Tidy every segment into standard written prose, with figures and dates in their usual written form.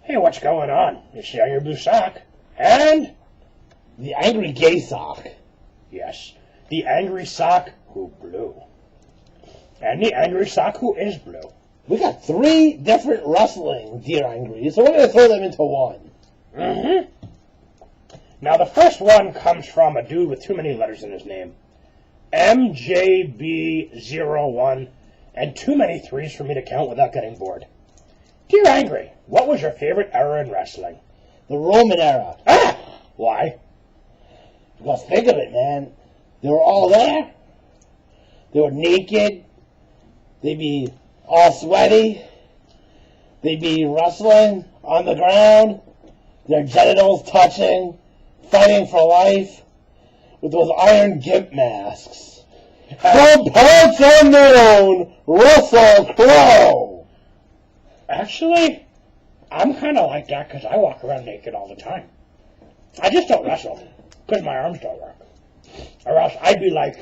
Hey, what's going on? It's the Angry Blue Sock. And the Angry Gay Sock. Yes, the Angry Sock who blew. And the Angry Sock who is blue. We got 3 different wrestling Dear Angry, so we're going to throw them into one. Mm-hmm. Now, the first one comes from a dude with too many letters in his name. MJB01, and too many 3s for me to count without getting bored. Dear Angry, what was your favorite era in wrestling? The Roman era. Ah! Why? Because think of it, man. They were all there. They were naked. They'd be all sweaty. They'd be wrestling on the ground. Their genitals touching. Fighting for life. With those iron gimp masks. From parts unknown, Russell Crowe. Actually, I'm kind of like that because I walk around naked all the time. I just don't wrestle because my arms don't work. Or else I'd be like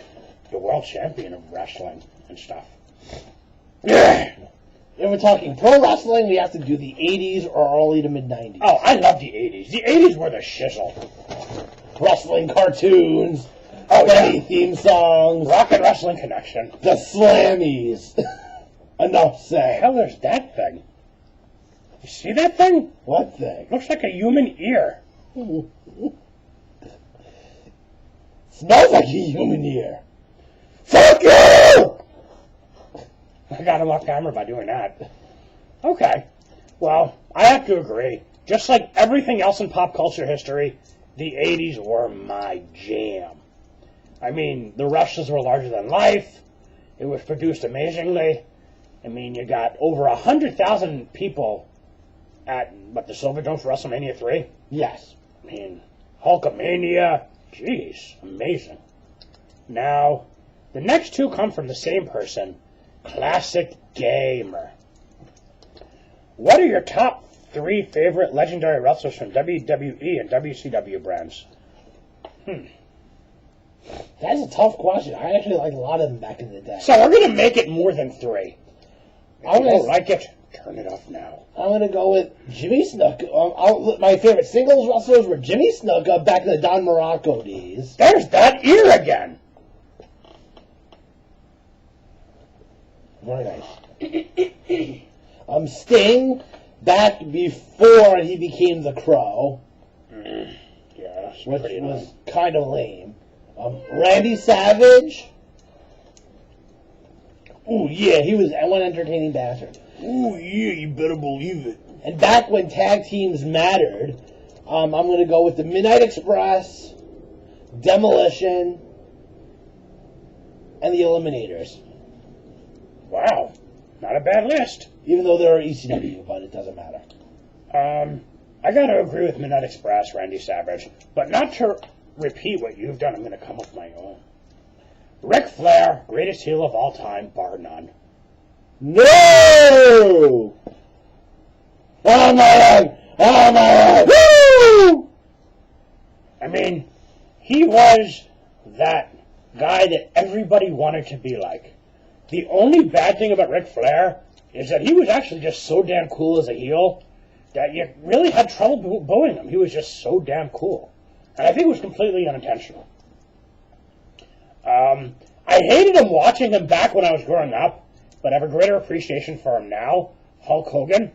the world champion of wrestling and stuff. If we're talking pro wrestling, we have to do the 80s or early to mid-90s. Oh, I love the 80s. The 80s were the shizzle. Wrestling cartoons. Oh, funny yeah. Theme songs. Rock and Wrestling Connection. The Slammies. Enough said. Hell, there's that thing. You see that thing? What thing? Looks like a human ear. Smells like a human ear. Fuck you! I got him off camera by doing that. Okay. Well, I have to agree. Just like everything else in pop culture history, the 80s were my jam. I mean, the wrestlers were larger than life. It was produced amazingly. I mean, you got over 100,000 people at, the Silverdome for WrestleMania 3? Yes. I mean, Hulkamania. Jeez, amazing. Now, the next 2 come from the same person. Classic Gamer. What are your top 3 favorite legendary wrestlers from WWE and WCW brands? That's a tough question. I actually liked a lot of them back in the day. So we're going to make it more than 3. If you don't like it, turn it off now. I'm going to go with Jimmy Snuka. My favorite singles wrestlers were Jimmy Snuka back in the Don Morocco days. There's that ear again. Very nice. Sting, back before he became the Crow. Yeah, which was kind of lame. Randy Savage. Ooh, yeah, he was one entertaining bastard. Ooh, yeah, you better believe it. And back when tag teams mattered, I'm going to go with the Midnight Express, Demolition, and the Eliminators. Wow, not a bad list. Even though they're ECW, but it doesn't matter. I got to agree with Midnight Express, Randy Savage, but not to repeat what you've done. I'm going to come with my own. Ric Flair, greatest heel of all time, bar none. No! Oh my God! Oh my God! Woo! I mean, he was that guy that everybody wanted to be like. The only bad thing about Ric Flair is that he was actually just so damn cool as a heel that you really had trouble booing him. He was just so damn cool. And I think it was completely unintentional. I hated him watching him back when I was growing up, but I have a greater appreciation for him now, Hulk Hogan,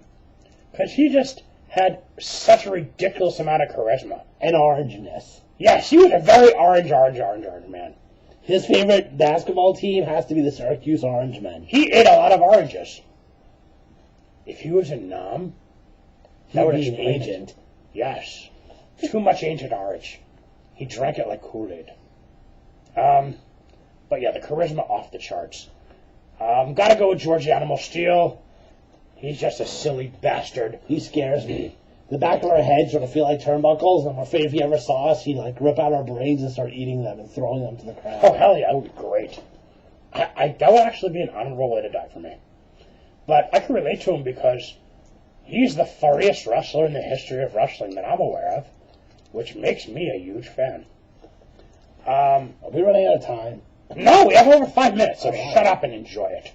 because he just had such a ridiculous amount of charisma. And orangeness. Yes, he was a very orange man. His favorite basketball team has to be the Syracuse Orangemen. He ate a lot of oranges. If he was a nom, that would be an explain agent. it. Yes. Too much Agent Orange. He drank it like Kool-Aid. But yeah, the charisma off the charts. Gotta go with George the Animal Steel. He's just a silly bastard. He scares me. The back of our heads sort of feel like turnbuckles, and I'm afraid if he ever saw us, he'd rip out our brains and start eating them and throwing them to the crowd. Oh, hell yeah, that would be great. That would actually be an honorable way to die for me. But I can relate to him because he's the furriest wrestler in the history of wrestling that I'm aware of, which makes me a huge fan. Are we running out of time? No, we have over 5 minutes, so shut up and enjoy it.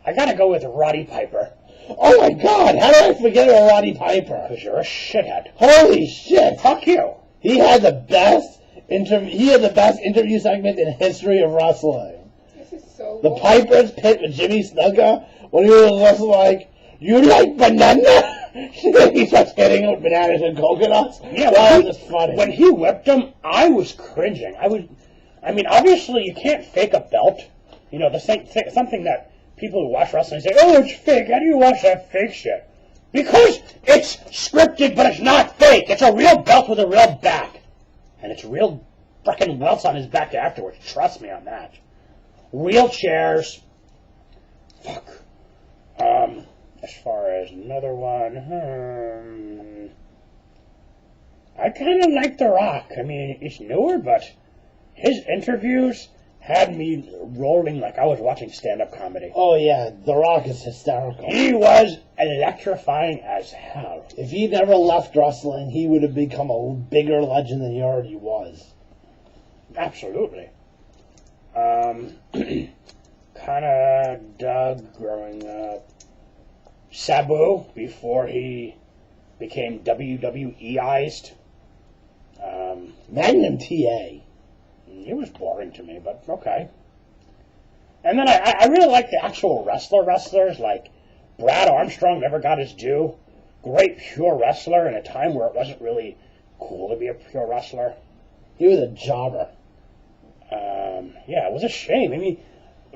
I gotta go with Roddy Piper. Oh my God, how did I forget about Roddy Piper. Because you're a shithead. Holy shit! Fuck you. He had the best interview segment in history of wrestling. This is so The boring. Piper's Pit with Jimmy Snuka, when he was just like, "You like banana?" He starts hitting him with bananas and coconuts. Yeah, that was just funny. When he whipped him, I was cringing. I mean, obviously you can't fake a belt. You know, something that people who watch wrestling say, "Oh, it's fake. How do you watch that fake shit?" Because it's scripted, but it's not fake. It's a real belt with a real back. And it's real fucking welts on his back afterwards. Trust me on that. Real chairs. Fuck. As far as another one, I kind of like The Rock. I mean, he's newer, but his interviews had me rolling like I was watching stand-up comedy. Oh yeah, The Rock is hysterical. He was electrifying as hell. If he never left wrestling, he would have become a bigger legend than he already was. Absolutely. Kind of dug growing up Sabu before he became WWE-ized. Magnum TA. It was boring to me, but okay. And then I really like the actual wrestlers, like Brad Armstrong never got his due. Great pure wrestler in a time where it wasn't really cool to be a pure wrestler. He was a jobber. Yeah, it was a shame. I mean,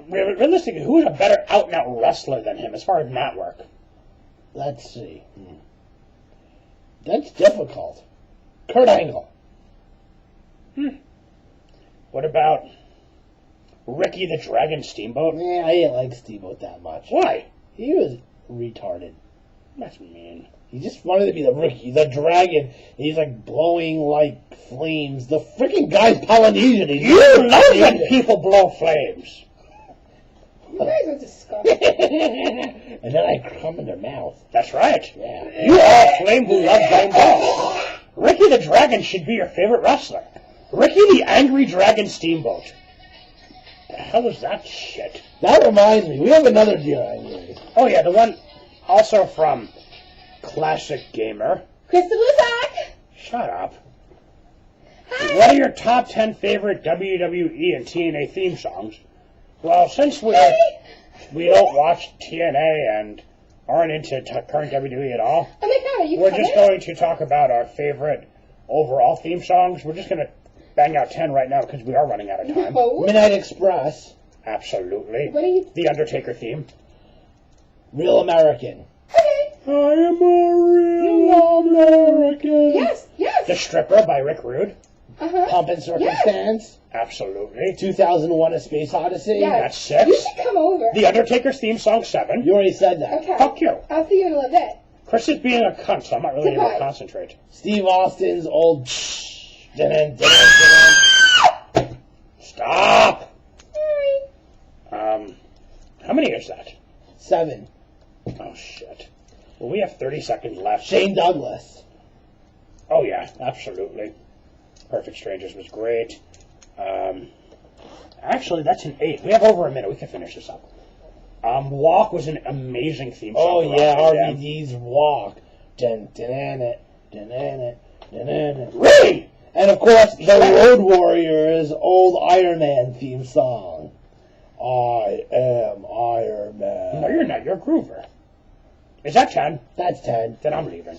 realistically, who was a better out-and-out wrestler than him as far as mat work? Let's see. That's difficult. Kurt Angle. What about Ricky the Dragon Steamboat? Yeah, I didn't like Steamboat that much. Why? He was retarded. That's mean. He just wanted to be the Ricky, the Dragon. He's like blowing like flames. The freaking guy's Polynesian. He's You love when people blow flames. You guys are disgusting. And then I come in their mouth. That's right. Yeah. You are a flame who loves blowing balls. Ricky the Dragon should be your favorite wrestler. Ricky the Angry Dragon Steamboat. The hell is that shit? That reminds me, we have another deer angry. Oh yeah, the one also from Classic Gamer. Krista Bluzak! Shut up. Hi! What are your top 10 favorite WWE and TNA theme songs? Well, since we don't watch TNA and aren't into current WWE at all, Oh my god, are you we're coming? just going to talk about our favorite overall theme songs. We're just going to bang out 10 right now because we are running out of time. No. Midnight Express, Absolutely. What are you... The Undertaker theme. Real American. Okay. I am a real American. Yes, yes. The Stripper by Rick Rude. Uh-huh. Pomp and Circumstance. Absolutely. 2001: A Space Odyssey. Yeah. That's 6. You should come over. The Undertaker's theme song 7. You already said that. Okay. Fuck you. I'll see you in a little bit. Chris is being a cunt, so I'm not really able to Goodbye. concentrate. Steve Austin's old. Stop! Hi. How many is that? 7. Oh, shit. Well, we have 30 seconds left. Shane Douglas. Oh, yeah, absolutely. Perfect Strangers was great. Actually, that's an 8. We have over a minute. We can finish this up. Walk was an amazing theme song. Oh for yeah, Rock and RVD's Walk. Dun, dun, dun, dun, dun, dun, dun. Down. Really? And of course, the Road Warriors' old Iron Man theme song. I am Iron Man. No, you're not. You're a groover. Is that 10? That's 10. Then I'm leaving.